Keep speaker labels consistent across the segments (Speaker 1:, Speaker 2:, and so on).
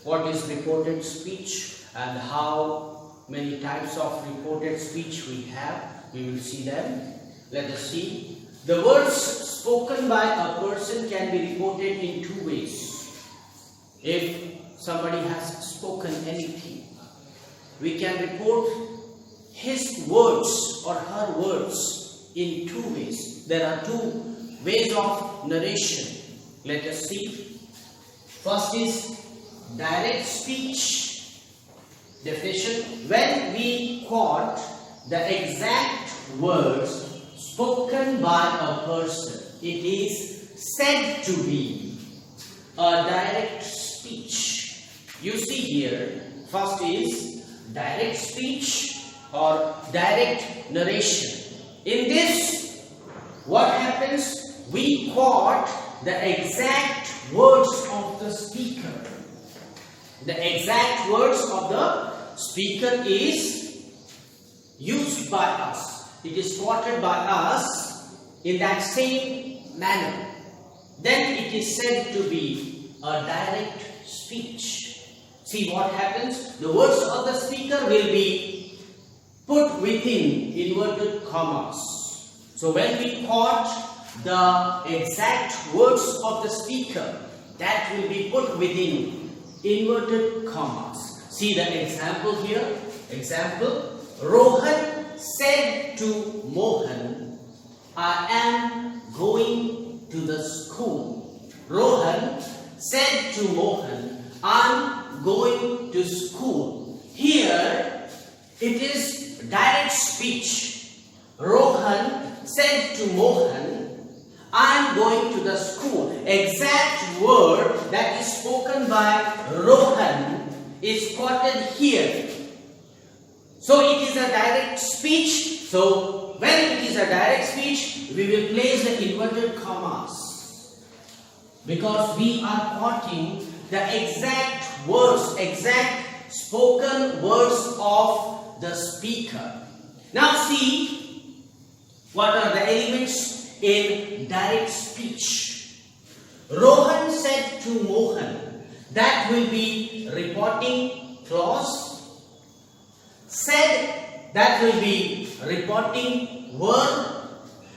Speaker 1: what is reported speech and how many types of reported speech we have. We will see them. Let us see. The words spoken by a person can be reported in two ways. If somebody has spoken anything, we can report his words or her words in two ways. There are two ways of narration. Let us see. First is direct speech. Definition: when we quote the exact words spoken by a person, it is said to be a direct speech. You see here, first is direct speech or direct narration. In this, what happens? We quote the exact words of the speaker. The exact words of the speaker is used by us. It is quoted by us in that same manner. Then it is said to be a direct speech. See what happens? The words of the speaker will be put within inverted commas. So when we quote the exact words of the speaker, that will be put within inverted commas. See the example here. Example: Rohan said to Mohan, I am going to the school. Rohan said to Mohan, I am going to school. Here it is direct speech. Rohan said to Mohan, I am going to the school. Exact word that is spoken by Rohan is quoted here. So it is a direct speech. So when it is a direct speech, we will place the inverted commas, because we are quoting the exact words, exact spoken words of the speaker. Now see, what are the elements in direct speech? Rohan said to Mohan. That will be reporting clause. Said, that will be reporting verb,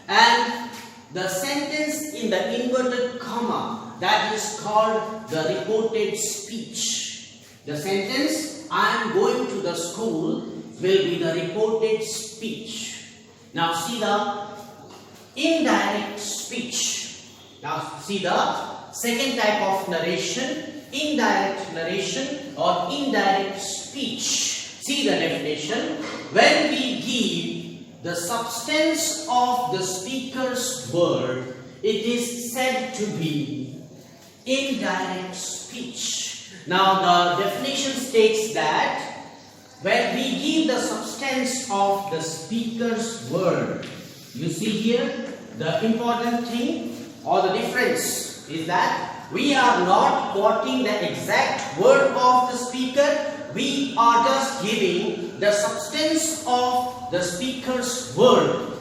Speaker 1: and the sentence in the inverted comma, that is called the reported speech. The sentence, I am going to the school, will be the reported speech. Now see the indirect speech. Now see the second type of narration, indirect narration or indirect speech. See the definition. When we give the substance of the speaker's word, it is said to be indirect speech. Now the definition states that when we give the substance of the speaker's word, you see here the important thing or the difference is that we are not quoting the exact word of the speaker. We are just giving the substance of the speaker's word.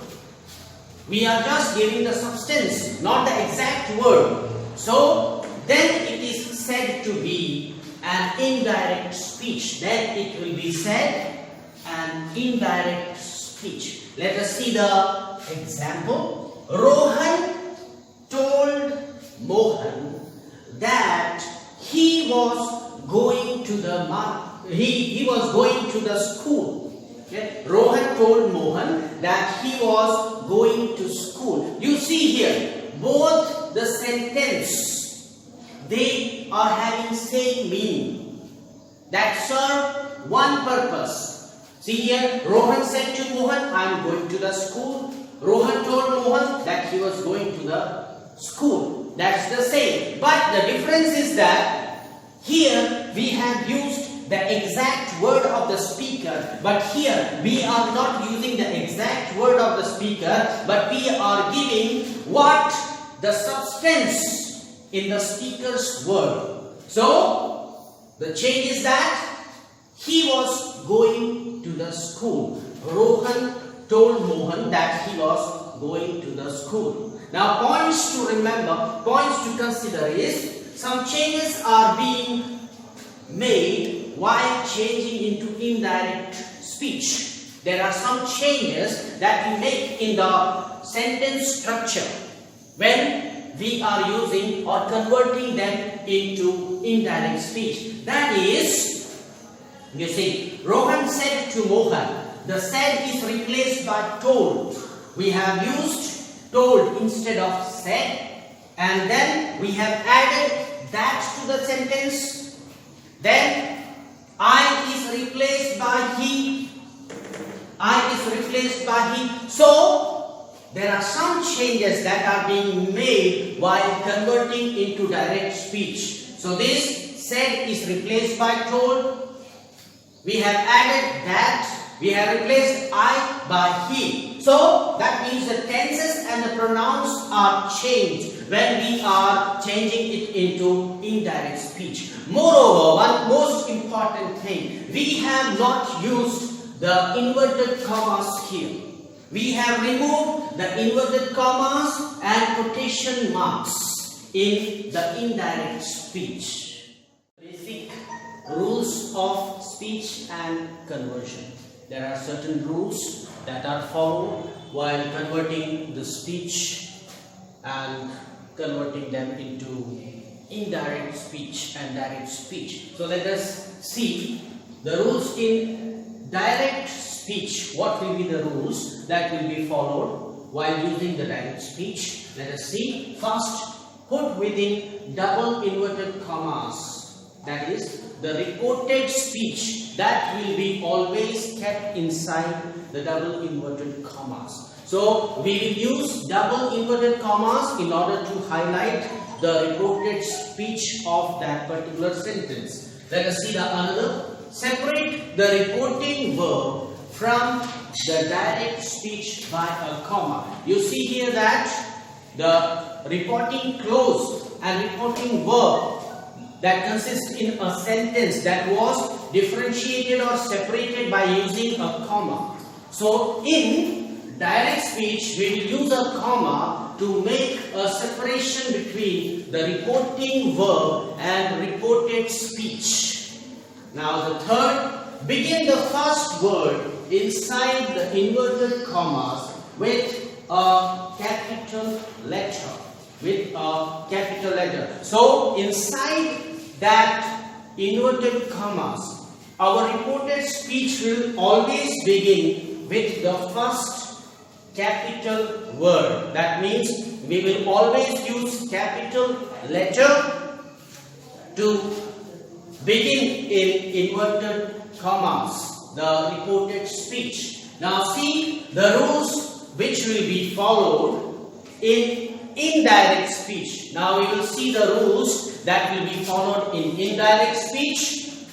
Speaker 1: We are just giving the substance, not the exact word. So then it is said to be an indirect speech. Then it will be said an indirect speech. Let us see the example. Rohan told Mohan that he was going to the he was going to the school. Okay? Rohan told Mohan that he was going to school. You see here, both the sentence, they are having same meaning that serve one purpose. See here, Rohan said to Mohan, I am going to the school. Rohan told Mohan that he was going to the school. That's the same. But the difference is that here we have used the exact word of the speaker, but here we are not using the exact word of the speaker, but we are giving what the substance in the speaker's word. So the change is that he was going to the school. Rohan told Mohan that he was going to the school. Now points to remember, points to consider is some changes are being made changing into indirect speech. There are some changes that we make in the sentence structure when we are using or converting them into indirect speech. That is, you see, Rohan said to Mohan. The said is replaced by told. We have used told instead of said, and then we have added that to the sentence. Then I is replaced by he. I is replaced by he. So there are some changes that are being made while converting into direct speech. So this said is replaced by told. We have added that. We have replaced I by he. So that means the tenses and the pronouns are changed when we are changing it into indirect speech. Moreover, one most important thing, we have not used the inverted commas here. We have removed the inverted commas and quotation marks in the indirect speech. Basic rules of speech and conversion. There are certain rules that are followed while converting the speech and converting them into indirect speech and direct speech. So let us see the rules in direct speech. What will be the rules that will be followed while using the direct speech? Let us see. First, put within double inverted commas. That is, the reported speech that will be always kept inside the double inverted commas. So we will use double inverted commas in order to highlight the reported speech of that particular sentence. Let us see the another. Separate the reporting verb from the direct speech by a comma. You see here that the reporting clause and reporting verb that consists in a sentence that was differentiated or separated by using a comma. So in direct speech, we will use a comma to make a separation between the reporting verb and reported speech. Now the third, begin the first word inside the inverted commas with a capital letter. So inside that inverted commas, our reported speech will always begin with the first capital word. That means we will always use capital letter to begin in inverted commas, the reported speech. Now see the rules which will be followed in indirect speech. Now we will see the rules that will be followed in indirect speech.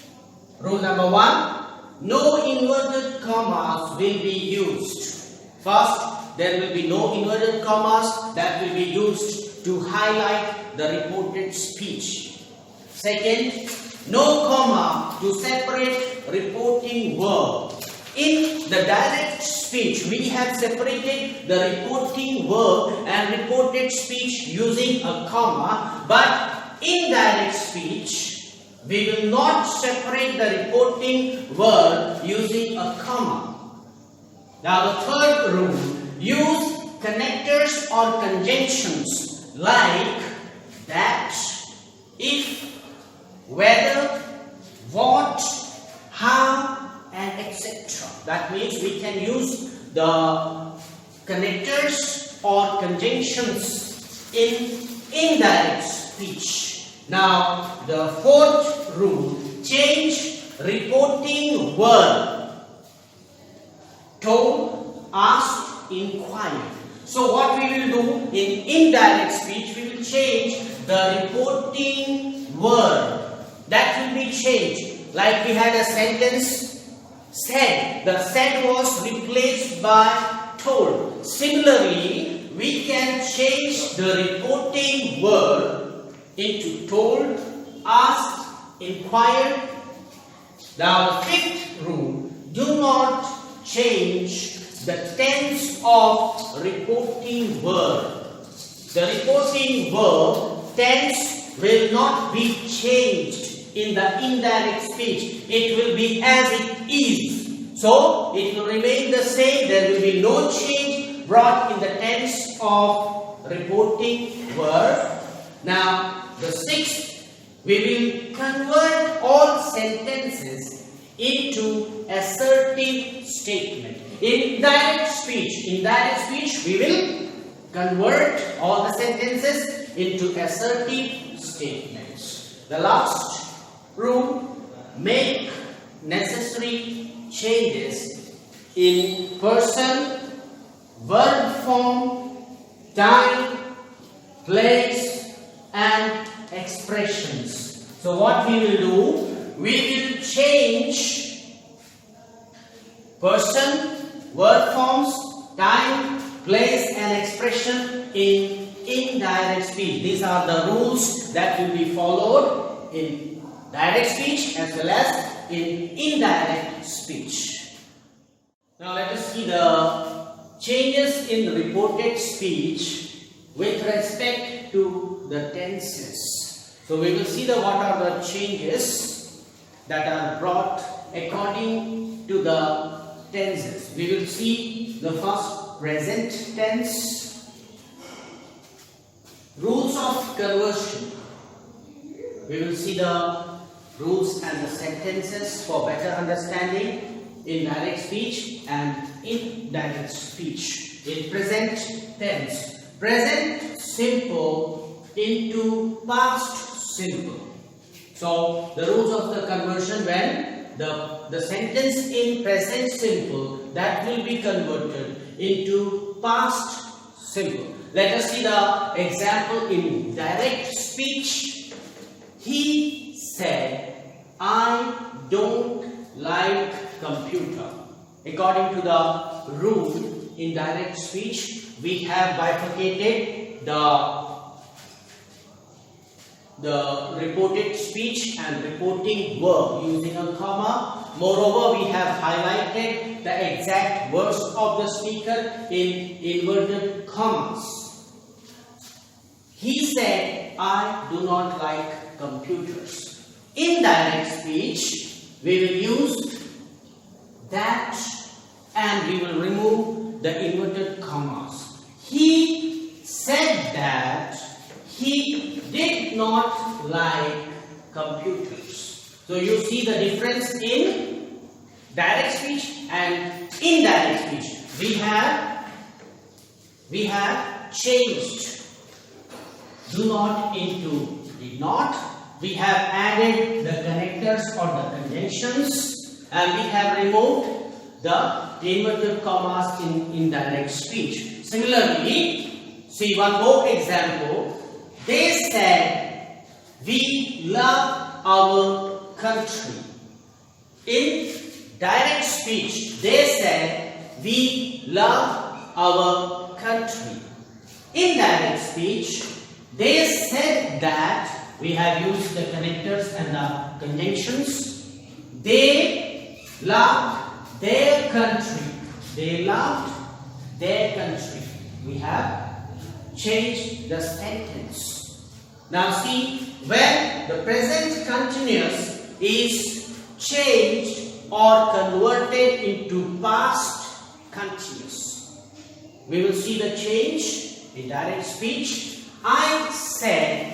Speaker 1: Rule number 1, no inverted commas will be used. First, there will be no inverted commas that will be used to highlight the reported speech. Second, no comma to separate reporting verb. In the direct speech, we have separated the reporting verb and reported speech using a comma, but in direct speech, we will not separate the reporting verb using a comma. Now the third rule, use connectors or conjunctions like that, if, whether, what, how, and etc. That means we can use the connectors or conjunctions in indirect speech. Now the fourth rule, change reporting verb. Told, asked, inquired. So what we will do in indirect speech, we will change the reporting verb. That will be changed. Like we had a sentence, said. The said was replaced by told. Similarly, we can change the reporting verb into told, asked, inquired. Now the fifth rule, do not change the tense of reporting verb. The reporting verb tense will not be changed in the indirect speech, it will be as it is. So it will remain the same. There will be no change brought in the tense of reporting verb. Now the sixth, we will convert all sentences into assertive statement. In direct speech, we will convert all the sentences into assertive statements. The last rule, make necessary changes in person, verb form, time, place and expressions. So what we will do, we will change person, verb forms, time, place and expression in indirect speech. These are the rules that will be followed in direct speech as well as in indirect speech. Now let us see the changes in reported speech with respect to the tenses. So we will see what are the changes that are brought according to the tenses. We will see the first, present tense, rules of conversion. We will see the rules and the sentences for better understanding in direct speech and indirect speech. In present tense, present simple into past simple. So the rules of the conversion, when the sentence in present simple, that will be converted into past simple. Let us see the example in direct speech. He said, I don't like computer. According to the rule in direct speech, we have bifurcated the reported speech and reporting verb using a comma. Moreover, we have highlighted the exact words of the speaker in inverted commas. He said, I do not like computers. In direct speech, we will use that and we will remove the inverted commas. He said that he did not like computers. So you see the difference in direct speech and indirect speech. We have changed do not into did not. We have added the connectors or the conjunctions, and we have removed the inverted commas in indirect speech. Similarly, see one more example. They said, we love our country. In direct speech, they said, we love our country. In direct speech, they said that, we have used the connectors and the conjunctions. They loved their country. They loved their country. We have changed the sentence. Now see, when the present continuous is changed or converted into past continuous, we will see the change in direct speech. I said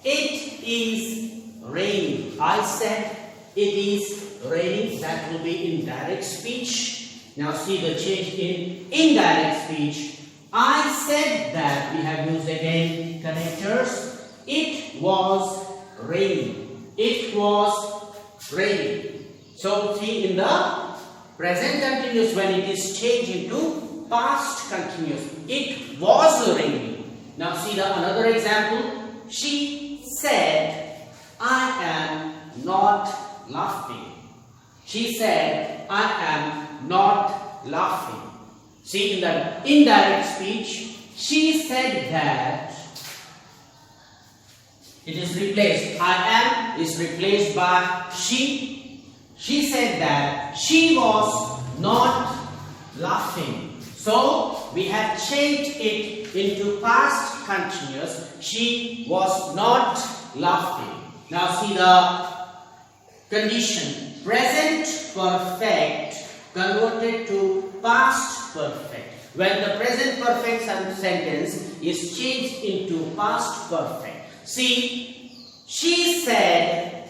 Speaker 1: it is raining. I said it is raining. That will be in direct speech. Now see the change in indirect speech. I said that, we have used again connectors. It was raining. It was raining. So see, in the present continuous, when it is changed into past continuous, it was raining. Now see the another example. She said, I am not laughing. She said, I am not laughing. See, in the indirect speech, she said that, it is replaced. I am is replaced by she. She said that she was not laughing. So we have changed it into past continuous. She was not laughing. Now see the condition, present perfect converted to past perfect. When the present perfect sentence is changed into past perfect. See, she said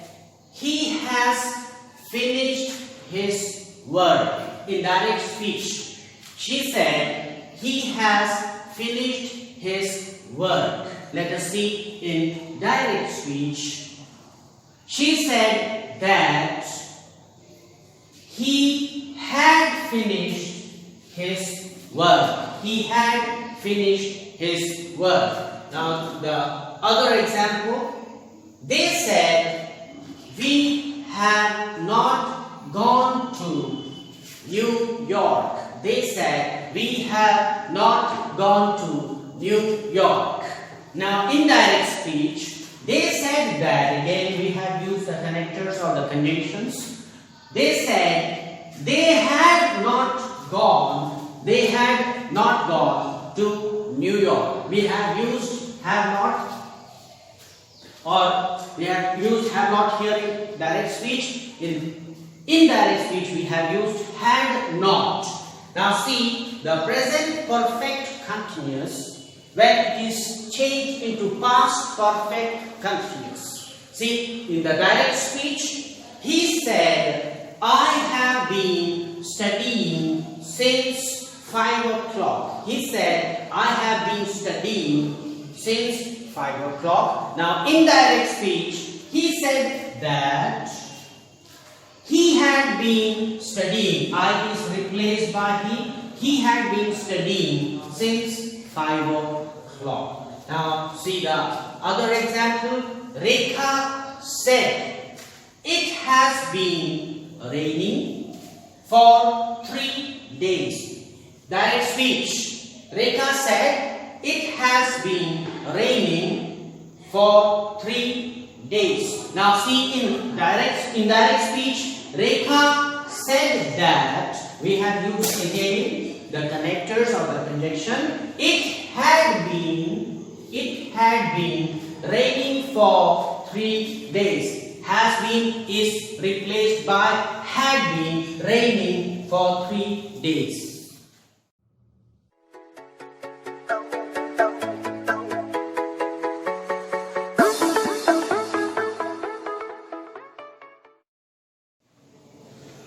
Speaker 1: he has finished his work. In direct speech, she said he has finished his work. Let us see in direct speech. She said that he had finished his work. He had finished his work. Now the other example, they said we have not gone to New York. They said we have not gone to New York. Now in direct speech, they said that, again we have used the connectors or the conjunctions. They said they had not gone to New York. We have used have not, or we have used have not here in direct speech. In indirect speech we have used had not. Now see, the present perfect continuous when it is changed into past perfect continuous. See, in the direct speech, he said, I have been studying since 5 o'clock. He said, I have been studying since 5 o'clock. Now, in direct speech, he said that he had been studying. I is replaced by he. He had been studying since 5 o'clock. Now see the other example. Rekha said it has been raining for 3 days. Direct speech. Rekha said it has been raining for 3 days. Now see, in indirect speech, Rekha said that, we have used again the connectors or the conjunction. It had been raining for 3 days. Has been is replaced by had been raining for 3 days.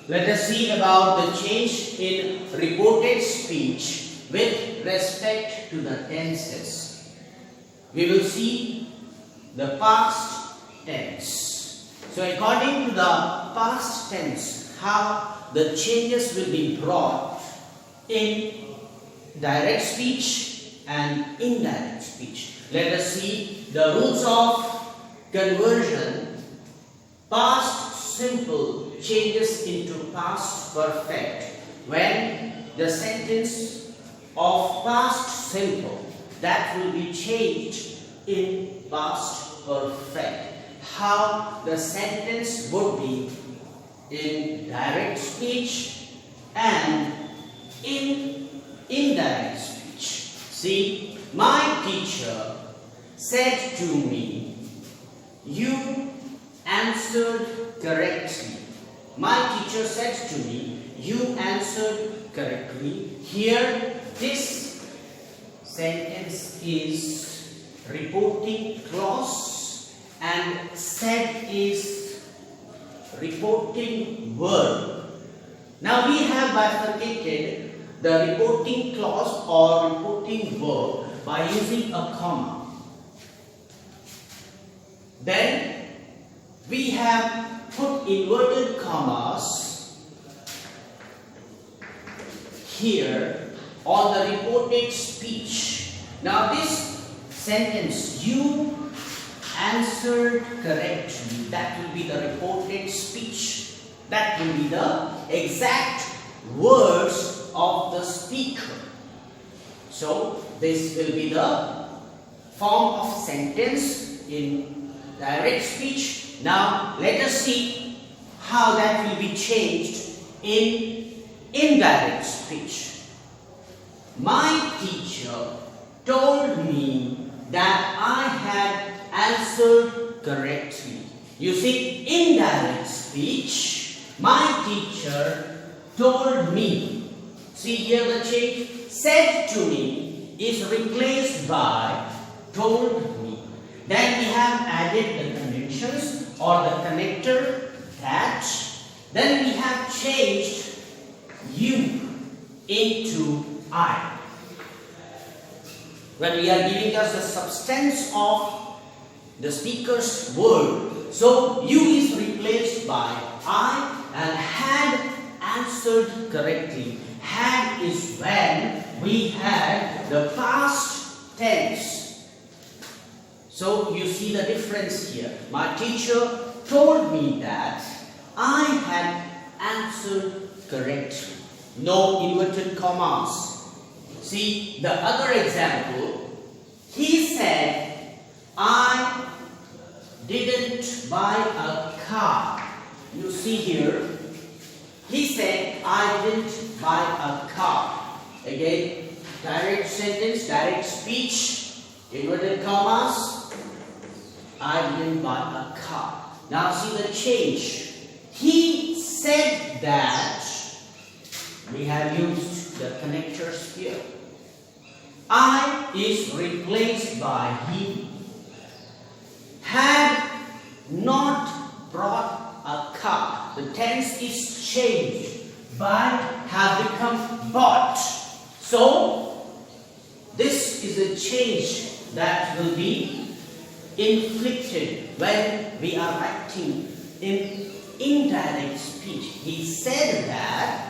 Speaker 1: Let us see about the change in reported speech with respect to the tenses. We will see the past tense. So according to the past tense, how the changes will be brought in direct speech and indirect speech. Let us see the rules of conversion. Past simple changes into past perfect when the sentence of past simple that will be changed in past perfect. How the sentence would be in direct speech and in indirect speech. See, my teacher said to me, you answered correctly. My teacher said to me, you answered correctly. Here, this sentence is reporting clause and said is reporting verb. Now we have bifurcated the reporting clause or reporting verb by using a comma. Then we have put inverted commas here on the reported speech. Now this sentence, you answered correctly, that will be the reported speech. That will be the exact words of the speaker. So this will be the form of sentence in direct speech. Now let us see how that will be changed in indirect speech. My teacher told me that I had answered correctly. You see, indirect speech speech, my teacher told me. See here the change. Said to me is replaced by told me. Then we have added the conjunctions or the connector that. Then we have changed you into I. When we are giving us the substance of the speaker's word. So you is replaced by I and had answered correctly. Had is when we had the past tense. So you see the difference here. My teacher told me that I had answered correctly. No inverted commas. See the other example. He said, I didn't buy a car. You see here. He said, I didn't buy a car. Again, direct sentence, direct speech, inverted commas. I didn't buy a car. Now see the change. He said that. We have used the connectors here. I is replaced by he. Had not brought a car. The tense is changed. By have become bought. So this is a change that will be inflicted when we are acting in indirect speech. He said that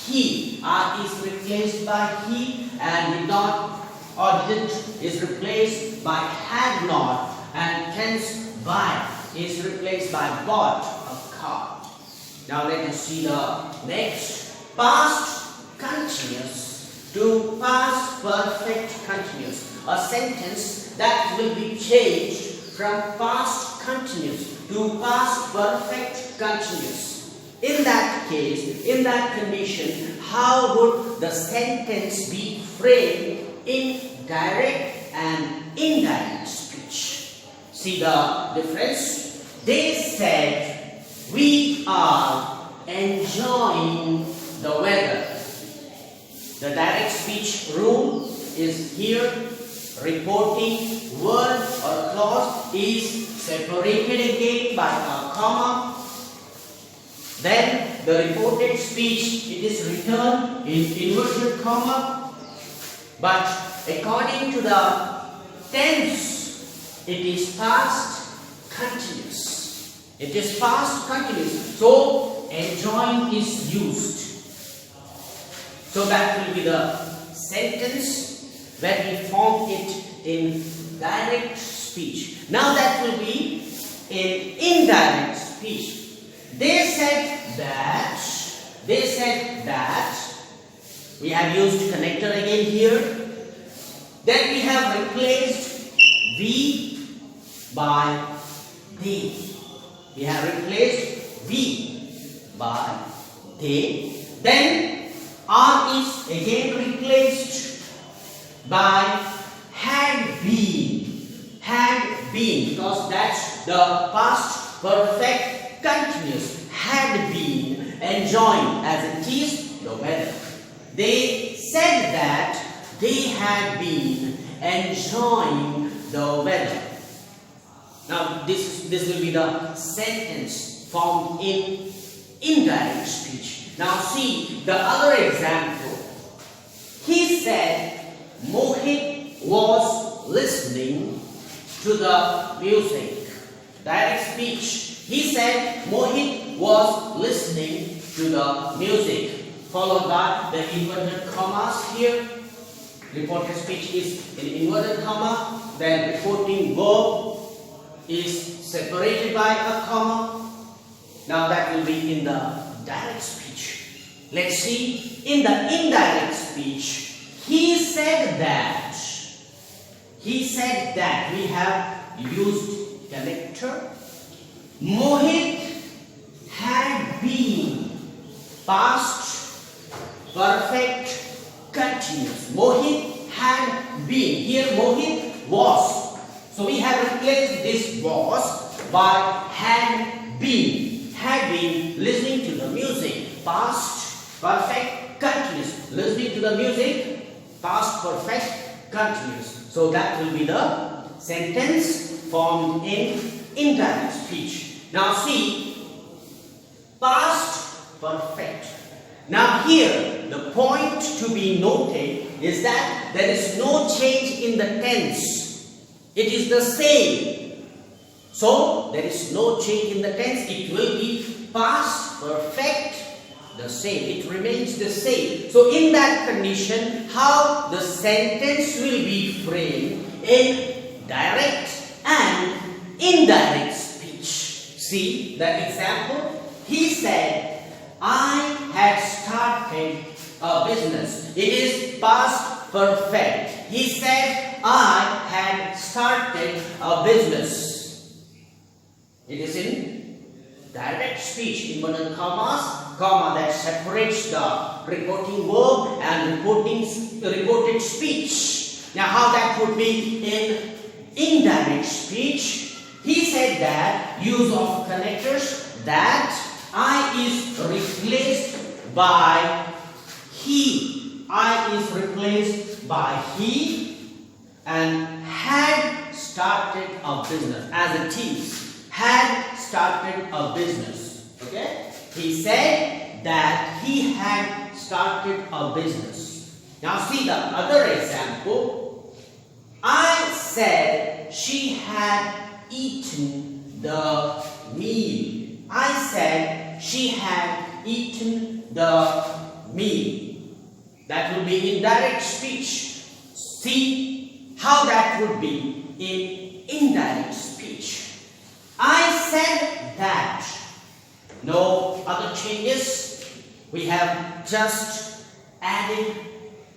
Speaker 1: he is replaced by he, and did not or didn't is replaced by had not, and hence by is replaced by bought a car. Now let us see the next. Past continuous to past perfect continuous. A sentence that will be changed from past continuous to past perfect continuous. In that case, in that condition, how would the sentence be framed in direct and indirect speech? See the difference? They said, we are enjoying the weather. The direct speech rule is here. Reporting word or clause is separated again by a comma. Then the reported speech, it is written in inverted comma. But according to the tense, it is past continuous. It is past continuous. So enjoying is used. So that will be the sentence when we form it in direct speech. Now that will be in indirect speech. They said that, we have used connector again here. Then we have replaced we by they. We have replaced we by they. Then R is again replaced by had been. Had been, because that's the past perfect continuous. Had been enjoying, as it is the weather. They said that they had been enjoying the weather. Now this will be the sentence formed in indirect speech. Now see the other example. He said Mohit was listening to the music. Direct speech. He said Mohit was listening to the music. Followed by the inverted commas here. Reported speech is in inverted comma. Then reporting verb is separated by a comma. Now that will be in the direct speech. Let's see. In the indirect speech, he said that. He said that. We have used connector. Mohit had been past perfect continuous. Mohit had been. Here Mohit was. So we have replaced this was by had been. had been listening to the music. Past perfect continuous. Listening to the music. Past perfect continuous. So that will be the sentence formed in indirect speech. Now see, past perfect. Now here, the point to be noted is that there is no change in the tense. It is the same. So, there is no change in the tense. It will be past perfect, the same. It remains the same. So, in that condition, how the sentence will be framed in direct and indirect speech. See the example. He said, I had started a business. It is past perfect. He said, I had started a business. It is in direct speech. Inverted commas, comma that separates the reporting verb and reported speech. Now, how that would be in indirect speech? He said that use of connectors, that I is replaced by he. I is replaced by he and had started a business. As it is, had started a business. Okay? He said that he had started a business. Now see the other example. I said she had eaten the meal. I said she had eaten the meal. That will be indirect speech. See how that would be in indirect speech. I said that. No other changes. We have just added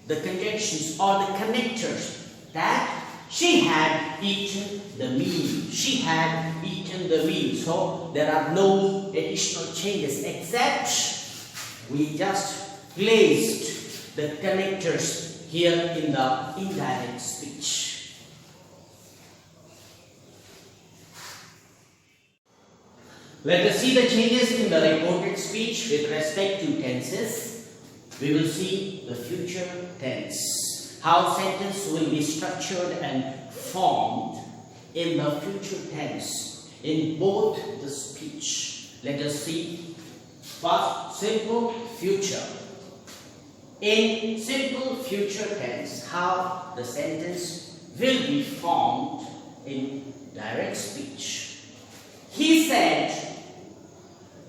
Speaker 1: the conjunctions or the connectors. That she had eaten the meal. She had eaten the meal. So there are no additional changes except we just placed the connectors here in the indirect speech. Let us see the changes in the reported speech with respect to tenses. We will see the future tense. How sentence will be structured and formed in the future tense in both the speech. Let us see first simple future. In simple future tense, how the sentence will be formed in direct speech. He said,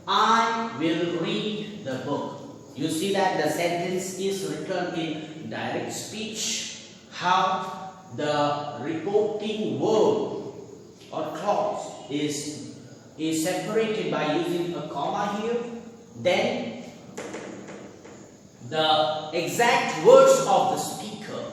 Speaker 1: I will read the book. You see that the sentence is written in direct speech. How the reporting verb or clause is separated by using a comma here. Then the exact words of the speaker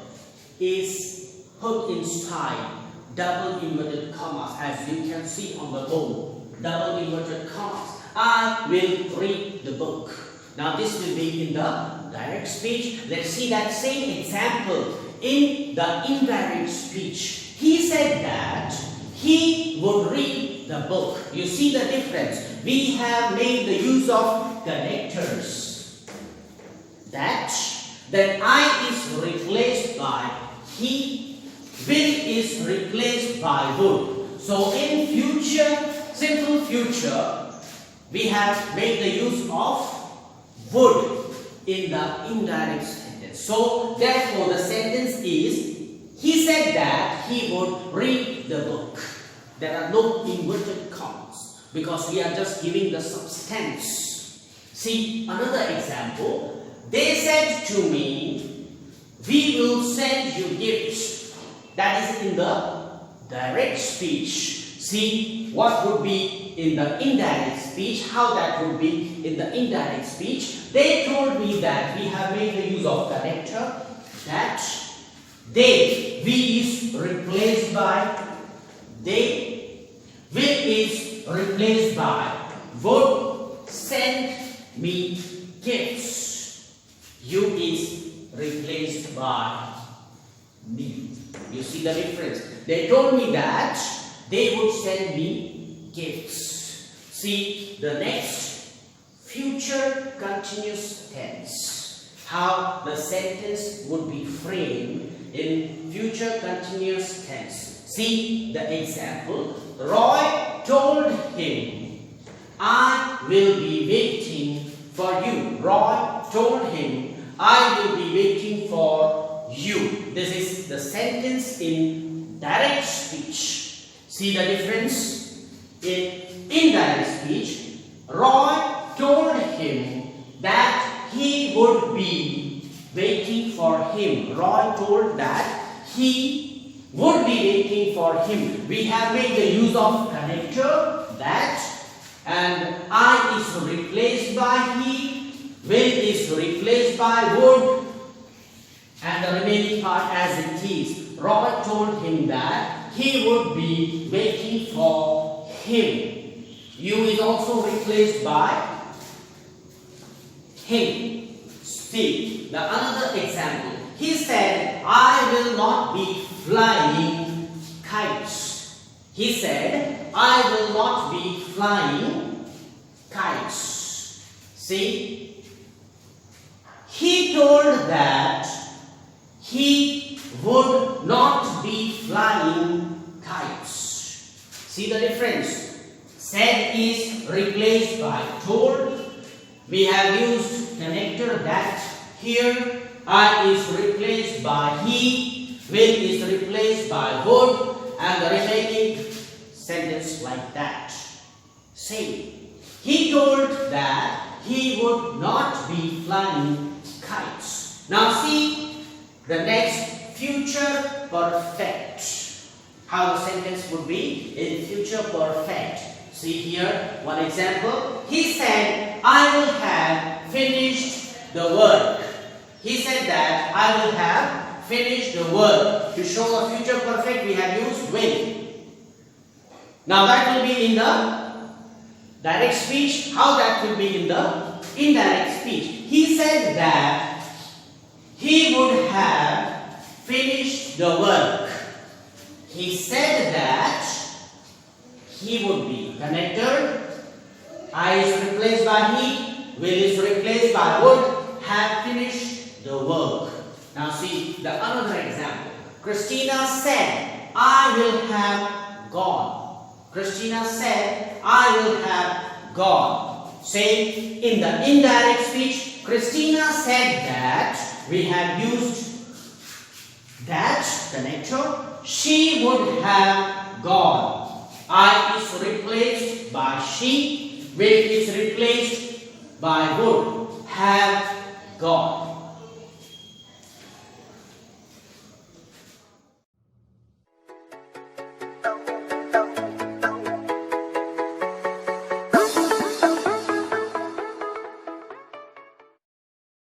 Speaker 1: is put inside double inverted commas, as you can see on the board. Double inverted commas. I will read the book. Now this will be in the direct speech. Let's see that same example in the indirect speech. He said that he would read the book. You see the difference. We have made the use of connectors. That I is replaced by he, will is replaced by would. So in future, simple future, we have made the use of would in the indirect sentence. So therefore the sentence is, he said that he would read the book. There are no inverted commas because we are just giving the substance. See another example. They said to me, we will send you gifts. That is in the direct speech. See what would be in the indirect speech, how that would be in the indirect speech. They told me that we have made the use of connector, that they, we is replaced by they, will is replaced by would send me gifts, you is replaced by me. You see the difference? They told me that they would send me gifts. See the next future continuous tense. How the sentence would be framed in future continuous tense. See the example. Roy told him, I will be waiting for you. Roy told him, I will be waiting for you. This is the sentence in direct speech. See the difference? In indirect speech, Roy told him that he would be waiting for him. Roy told that he would be waiting for him. We have made the use of connector, that, and I is replaced by he, will is replaced by would, and the remaining part as it is. Roy told him that he would be waiting for him. You is also replaced by him. See the another example. He said, I will not be flying kites. He said, I will not be flying kites. See, he told that he would not be flying kites. See the difference? Said is replaced by told. We have used connector that here. I is replaced by he, will is replaced by would, and the remaining sentence like that. Say, he told that he would not be flying kites. Now see the next future perfect. How the sentence would be in future perfect. See here one example. He said, I will have finished the work. He said that I will have finished the work. To show the future perfect, we have used will. Now that will be in the direct speech. How that will be in the indirect speech? He said that he would have finished the work. He said that he would be connected. I is replaced by he, will is replaced by would, have finished the work. Now see the another example. Christina said, I will have gone. Christina said, I will have gone. Say in the indirect speech, Christina said that, we have used that connector, she would have gone. I is replaced by she, will is replaced by would, have gone.